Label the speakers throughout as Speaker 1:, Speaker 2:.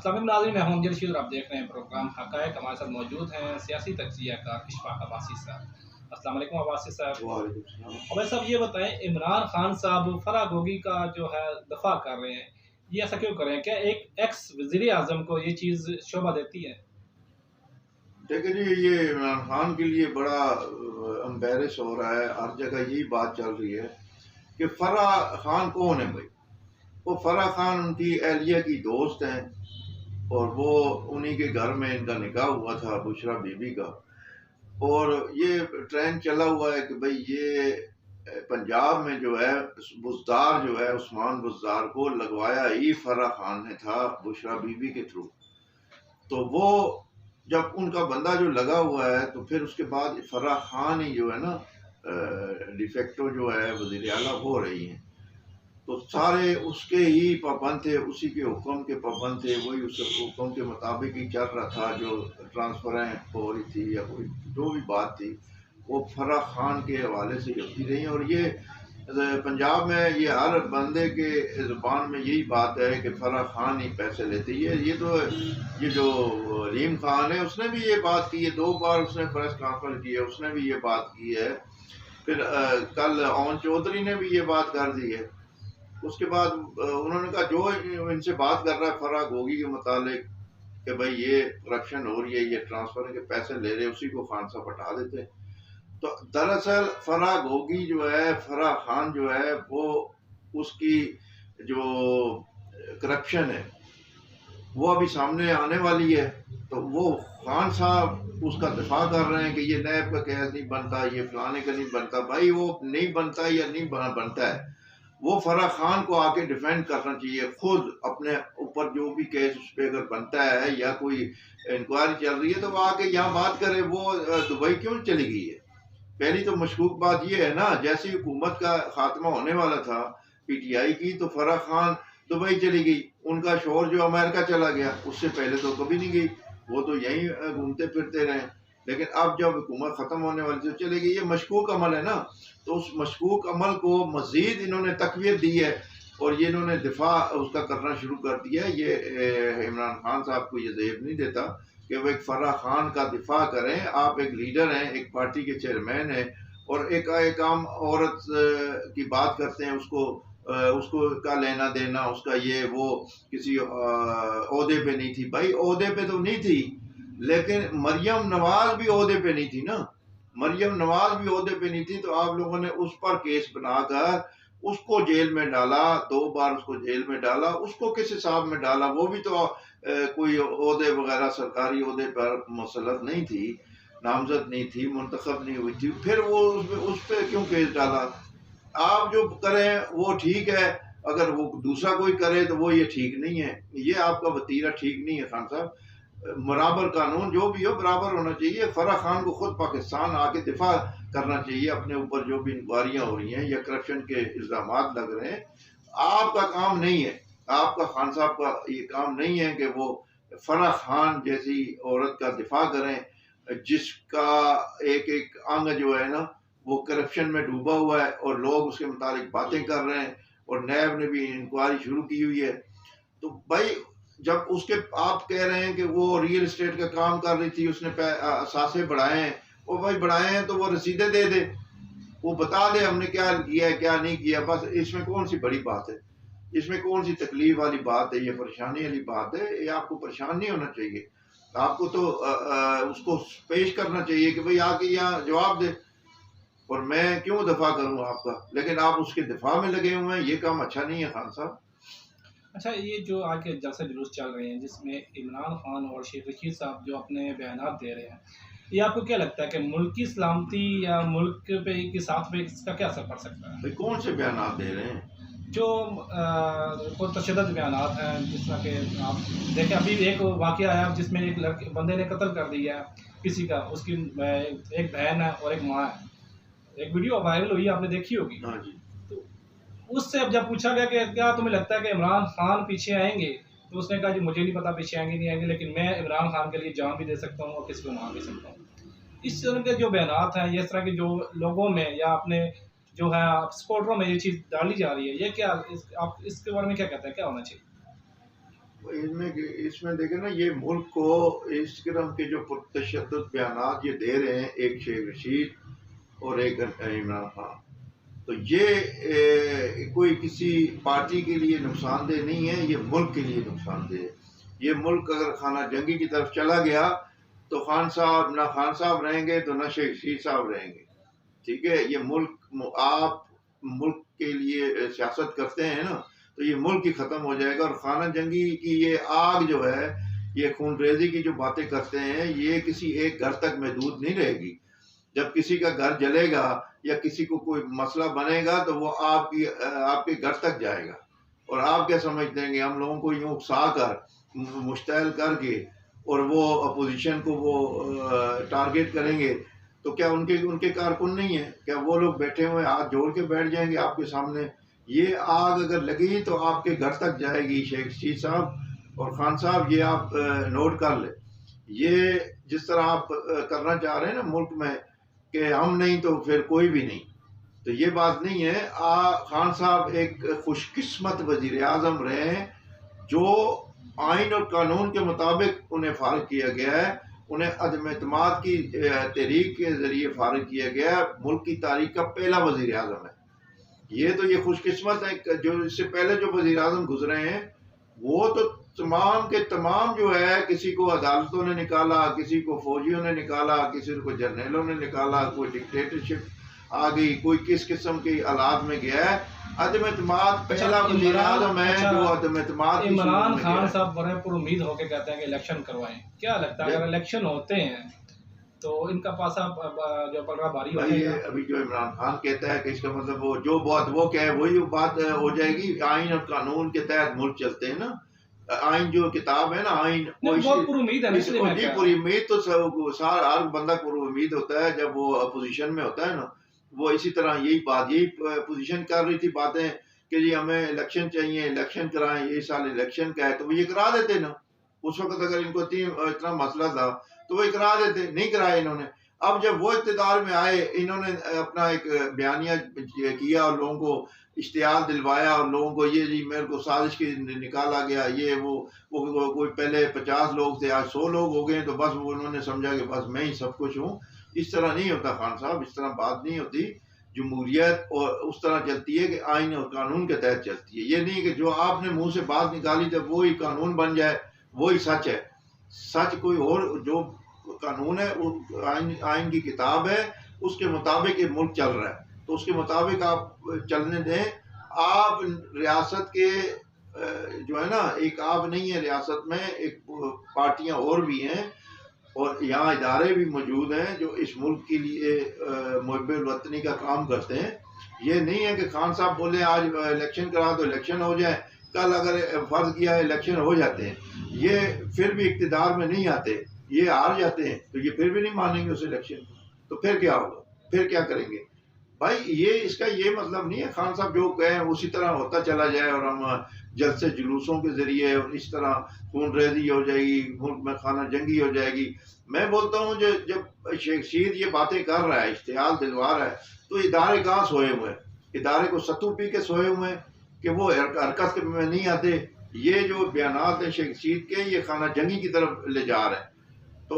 Speaker 1: अस्सलाम वालेकुम नाज़रीन, मैं हूं अमजद रशीद और आप देख रहे हैं प्रोग्राम हक़ाइक़। हमारे साथ मौजूद हैं सियासी तज्ज़ियाकार इशफ़ाक़ अब्बासी साहब। अस्सलाम वालेकुम अब्बासी साहब।
Speaker 2: वालेकुम सलाम।
Speaker 1: अब्बासी साहब ये बताएं, इमरान खान साहब फ़राह गोगी का जो है दफ़ा कर रहे हैं, ये ऐसा क्यों कर रहे हैं? क्या एक एक्स वज़ीर आज़म को ये चीज़ शोभा देती है?
Speaker 2: देखिए जी, ये इमरान खान के लिए बड़ा एम्बैरेस हो रहा है। हर जगह यही बात चल रही है कि फराह खान कौन है भाई। वो फराह खान उनकी एहलिया की दोस्त हैं और वो उन्हीं के घर में इनका निकाह हुआ था बुशरा बीबी का। और ये ट्रेंड चला हुआ है कि भाई ये पंजाब में जो है बुज़दार जो है उस्मान बुज़दार को लगवाया ही फराह खान ने था बुशरा बीबी के थ्रू। तो वो जब उनका बंदा जो लगा हुआ है तो फिर उसके बाद फराह खान ही जो है ना डिफेक्टो जो है वज़ीर आला हो रही हैं। तो सारे उसके ही पाबंद थे, उसी के हुक्म के पाबंद थे, वही उस हुक्म के मुताबिक ही चल रहा था। जो ट्रांसफरें हो रही थी या कोई जो भी बात थी वो फराह खान के हवाले से होती रही। और ये पंजाब में ये हर बंदे के ज़ुबान में यही बात है कि फराह खान ही पैसे लेती है। ये जो रीम खान है उसने भी ये बात की है, 2 बार उसने प्रेस कॉन्फ्रेंस की है, उसने भी ये बात की है। फिर कल ओन चौधरी ने भी ये बात कर दी है। उसके बाद उन्होंने कहा जो इनसे बात कर रहा है फराह गोगी के मुतालिक कि भाई ये करप्शन हो रही है, ये ट्रांसफर के पैसे ले रहे, उसी को खान साहब हटा देते हैं। तो दरअसल फराह गोगी जो है, फराह खान जो है, वो उसकी जो करप्शन है वो अभी सामने आने वाली है। तो वो खान साहब उसका दिफा कर रहे हैं कि ये नैब का केस नहीं बनता, ये फलाने का नहीं बनता। भाई वो नहीं बनता या नहीं बनता है, वो फराह खान को आके डिफेंड करना चाहिए। खुद अपने ऊपर जो भी केस उस पर अगर बनता है या कोई इंक्वायरी चल रही है तो वो आके यहाँ बात करे। वो दुबई क्यों चली गई है? पहली तो मशकूक बात ये है ना, जैसे ही हुकूमत का खात्मा होने वाला था पीटीआई की, तो फराह खान दुबई चली गई। उनका शोहर जो अमेरिका चला गया, उससे पहले तो कभी नहीं गई, वो तो यहीं घूमते फिरते रहे। लेकिन अब जब हुकूमत ख़त्म होने वाली तो चले गई। ये मशकूक अमल है ना, तो उस मशकूक अमल को मज़ीद इन्होंने तक़वियत दी है और ये इन्होंने दिफा उसका करना शुरू कर दिया है। ये इमरान खान साहब को ये ज़ेब नहीं देता कि वो एक फराह खान का दिफा करें। आप एक लीडर हैं, एक पार्टी के चेयरमैन हैं और एक आम औरत की बात करते हैं, उसको का लेना देना, उसका ये वो किसी ओहदे पे नहीं थी। भाई ओहदे पे तो नहीं थी, लेकिन मरियम नवाज भी ओहदे पे नहीं थी ना। मरियम नवाज भी ओहदे पे नहीं थी, तो आप लोगों ने उस पर केस बनाकर उसको जेल में डाला, 2 बार उसको जेल में डाला। उसको किस हिसाब में डाला? वो भी तो कोई ओहदे वगैरह सरकारी ओहदे पर मुसल्लत नहीं थी, नामजद नहीं थी, मुंतखब नहीं हुई थी। फिर वो उस पे क्यों केस डाला? आप जो करें वो ठीक है, अगर वो दूसरा कोई करे तो वो ये ठीक नहीं है। ये आपका वतीरा ठीक नहीं है खान साहब। बराबर कानून जो भी हो बराबर होना चाहिए। फराह खान को खुद पाकिस्तान आके दिफा करना चाहिए अपने ऊपर जो भी इंक्वायरियां हो रही हैं या करप्शन के इल्जामात लग रहे हैं। आपका काम नहीं है, आपका खान साहब का ये काम नहीं है कि वो फराह खान जैसी औरत का दिफा करें जिसका एक एक अंग जो है ना वो करप्शन में डूबा हुआ है और लोग उसके मुताबिक बातें कर रहे हैं और नैब ने भी इंक्वायरी शुरू की हुई है। तो भाई जब उसके आप कह रहे हैं कि वो रियल एस्टेट का काम कर रही थी, उसने असासे बढ़ाए हैं, वो भाई बढ़ाए हैं तो वो रसीदें दे दे, वो बता दे हमने क्या किया है क्या नहीं किया। बस इसमें कौन सी बड़ी बात है, इसमें कौन सी तकलीफ वाली बात है, ये परेशानी वाली बात है? ये आपको परेशान नहीं होना चाहिए। आपको तो उसको पेश करना चाहिए कि भाई आके यहाँ जवाब दे और मैं क्यों दफा करूँ आपका। लेकिन आप उसके दिफा में लगे हुए हैं, ये काम अच्छा नहीं है खान साहब।
Speaker 1: अच्छा, ये जो आज के जलसे जुलूस चल रहे हैं जिसमें इमरान खान और शेख रशीद साहब जो अपने बयानात दे रहे हैं, ये आपको क्या लगता है कि मुल्क की सलामती या मुल्क पे के साथ में इसका क्या असर पड़ सकता है?
Speaker 2: भाई कौन से बयान दे रहे हैं?
Speaker 1: जो पुरतशद्दद बयानात हैं, जिस तरह के आप देखें, अभी एक वाक़या आया जिसमें एक लड़के बंदे ने कत्ल कर दिया किसी का, उसकी एक बहन है और एक माँ है। एक वीडियो वायरल हुई, आपने देखी होगी।
Speaker 2: हाँ जी।
Speaker 1: तो उससे अब जब पूछा गया कि क्या तुम्हें लगता है कि इमरान खान पीछे आएंगे, तो उसने कहा जी मुझे नहीं पता पीछे आएंगे नहीं आएंगे, लेकिन मैं इमरान खान के लिए जान भी दे सकता हूँ और किसी को मार भी सकता हूँ। इस तरह के जो बयानात हैं, इस तरह के जो लोगों में या अपने जो है सपोर्टरों में ये चीज़ डाली जा रही है, ये क्या आप इसके बारे में क्या कहते हैं, क्या होना चाहिए?
Speaker 2: इनमें इसमें देखें ना, ये मुल्क को इस किस्म के जो पुरतशद्दुद बयानात ये दे रहे हैं, एक शेख रशीद और एक इमरान खान, तो ये कोई किसी पार्टी के लिए नुकसानदेह नहीं है, ये मुल्क के लिए नुकसानदेह है। ये मुल्क अगर खाना जंगी की तरफ चला गया तो खान साहब ना खान साहब रहेंगे तो ना शेख रशीद साहब रहेंगे। ठीक है, ये मुल्क, आप मुल्क के लिए सियासत करते हैं ना, तो ये मुल्क ही ख़त्म हो जाएगा। और खाना जंगी की ये आग जो है, ये खून रेजी की जो बातें करते हैं, ये किसी एक घर तक महदूद नहीं रहेगी। जब किसी का घर जलेगा या किसी को कोई मसला बनेगा तो वो आपके घर तक जाएगा। और आप क्या समझते हैं कि हम लोगों को यूँ उकसा कर, मुश्तैल करके और वो अपोजिशन को वो टारगेट करेंगे, तो क्या उनके उनके कारकुन नहीं है? क्या वो लोग बैठे हुए हाथ जोड़ के बैठ जाएंगे आपके सामने? ये आग अगर लगी तो आपके घर तक जाएगी शेख रशीद साहब और खान साहब, ये आप नोट कर ले। ये जिस तरह आप करना चाह रहे हैं ना मुल्क में कि हम नहीं तो फिर कोई भी नहीं, तो ये बात नहीं है। खान साहब एक खुशकिस्मत वजीर आज़म रहे हैं जो आइन और कानून के मुताबिक उन्हें फारिग किया गया है, उन्हें अदम एतमाद की तहरीक के ज़रिए फारिग किया गया है। मुल्क की तारीख का पहला वज़ीर आज़म है ये, तो ये खुशकिस्मत है। जो इससे पहले जो वज़ीर आज़म गुजरे हैं वो तो तमाम के तमाम जो है, किसी को अदालतों ने निकाला, किसी को फौजियों ने निकाला, किसी को जर्नलों ने निकाला, कोई डिक्टेटरशिप आ गई, कोई किस किस्म के हालात में गया है। अदम एतमाद पहला वज़ीर आज़म है जो अदम एतमाद।
Speaker 1: इमरान खान साहब बड़े पर उम्मीद होकर कहते हैं कि इलेक्शन करवाएं, क्या लगता है अगर इलेक्शन होते हैं तो इनका पासा जो पलड़ा भारी हो जाएगा?
Speaker 2: अभी जो इमरान खान कहता है कि इसका मतलब वो जो बात वो कहे वही बात हो जाएगी। आइन और कानून के तहत मुल्क चलते हैं ना, आइन जो किताब है ना, आइन
Speaker 1: बहुत पुरुम्मीद है।
Speaker 2: पुरुम्मीद तो हर बंदा पुरुम्मीद होता है जब वो अपोजिशन में होता है ना। वो इसी तरह यही पोजीशन कर रही थी बातें कि जी हमें इलेक्शन चाहिए, इलेक्शन कराएं, ये साल इलेक्शन का है, तो वो ये करा देते ना। उस वक्त अगर इनको इतना मसला था तो वो करा देते, नहीं कराए इन्होंने। अब जब वो इक़्तिदार में आए, इन्होंने अपना एक बयानिया किया और लोगों को इश्तिहार दिलवाया और लोगों को ये जी मेरे को साजिश की निकाला गया, ये वो कोई पहले 50 लोग थे आज 100 लोग हो गए, तो बस वो उन्होंने समझा कि बस मैं ही सब कुछ हूँ। इस तरह नहीं होता खान साहब, इस तरह बात नहीं होती। जमहूरियत और उस तरह चलती है कि आइन और कानून के तहत चलती है। ये नहीं कि जो आपने मुंह से बात निकाली जब वो ही कानून बन जाए, वो ही सच है। सच कोई और, जो कानून है वो आइन की किताब है, उसके मुताबिक ये मुल्क चल रहा है, तो उसके मुताबिक आप चलने दें। आप रियासत के जो है ना, एक आप नहीं है रियासत में, एक पार्टियां और भी हैं और यहाँ इदारे भी मौजूद हैं जो इस मुल्क के लिए मुहब्बुल वतनी का काम करते हैं। ये नहीं है कि खान साहब बोले आज इलेक्शन करा तो इलेक्शन हो जाए, कल अगर फर्ज किया इलेक्शन हो जाते हैं, ये फिर भी इक़्तिदार में नहीं आते, ये हार जाते हैं, तो ये फिर भी नहीं मानेंगे उस इलेक्शन को, तो फिर क्या होगा, फिर क्या करेंगे भाई? ये इसका ये मतलब नहीं है खान साहब जो कहें उसी तरह होता चला जाए और हम जलसे जुलूसों के ज़रिए इस तरह खून रेजी हो जाएगी, मुल्क में खाना जंगी हो जाएगी। मैं बोलता हूँ जब शेख रशीद ये बातें कर रहा है, इश्तिहार दिलवा रहा है, तो इदारे कहाँ सोए हुए हैं? इदारे को सत्तू पी के सोए हुए हैं कि वो हरकत में नहीं आते। ये जो बयानात हैं शेख रशीद के, ये खाना जंगी की तरफ ले जा रहे हैं। तो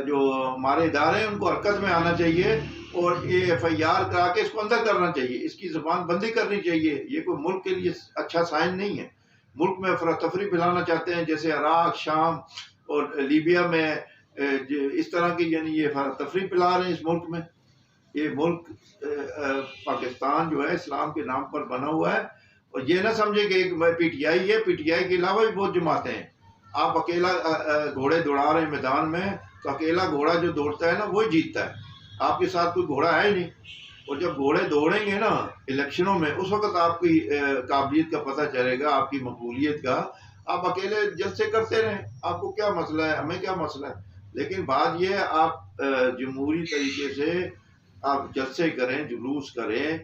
Speaker 2: जो हमारे इदारे हैं उनको हरकत में आना चाहिए और ये FIR करा के इसको अंदर करना चाहिए, इसकी ज़बान बंदी करनी चाहिए। ये कोई मुल्क के लिए अच्छा साइन नहीं है। मुल्क में अफरा तफरी फैलाना चाहते हैं, जैसे इराक, शाम और लीबिया में इस तरह की, यानी ये अफरा तफरी फैला रहे हैं इस मुल्क में। ये मुल्क पाकिस्तान जो है इस्लाम के नाम पर बना हुआ है। और ये ना समझे कि एक PTI है, PTI के अलावा भी बहुत जमातें हैं। आप अकेला घोड़े दौड़ा रहे हैं मैदान में, तो अकेला घोड़ा जो दौड़ता है ना वही जीतता है, आपके साथ कोई घोड़ा है ही नहीं। और जब घोड़े दौड़ेंगे ना इलेक्शनों में, उस वक्त आपकी काबिलियत का पता चलेगा, आपकी मकबूलियत का। आप अकेले जलसे करते रहें, आपको क्या मसला है, हमें क्या मसला है। लेकिन बात यह है, आप जमहूरी तरीके से आप जलसे करें, जुलूस करें,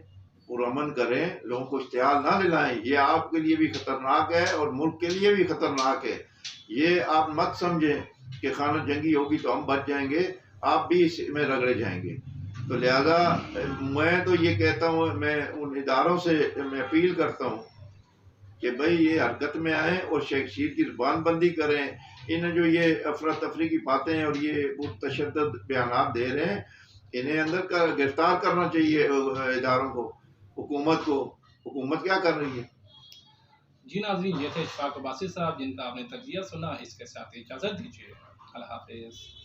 Speaker 2: पुरअमन करें, लोगों को इश्तिहार ना दिलाएं। ये आपके लिए भी ख़तरनाक है और मुल्क के लिए भी ख़तरनाक है। ये आप मत समझें कि खाना जंगी होगी तो हम बच जाएंगे, आप भी इसमें रगड़े जाएंगे। तो लिहाजा मैं तो ये कहता हूँ, मैं उन इदारों से मैं अपील करता हूँ कि भाई ये हरकत में आए और शेख शीर की ज़ुबान बंदी करें। इन्हें जो ये अफरा तफरी की बातें और ये तशद्दुद बयान दे रहे हैं, इन्हें अंदर का गिरफ्तार करना चाहिए इदारों को, हुकूमत को। हुकूमत क्या कर रही है?
Speaker 1: जी नाज़रीन, ये थे इशफाक अब्बासी साहब जिनका आपने तजिया सुना। इसके साथ ही इजाज़त दीजिए। अल्लाह हाफ़िज़।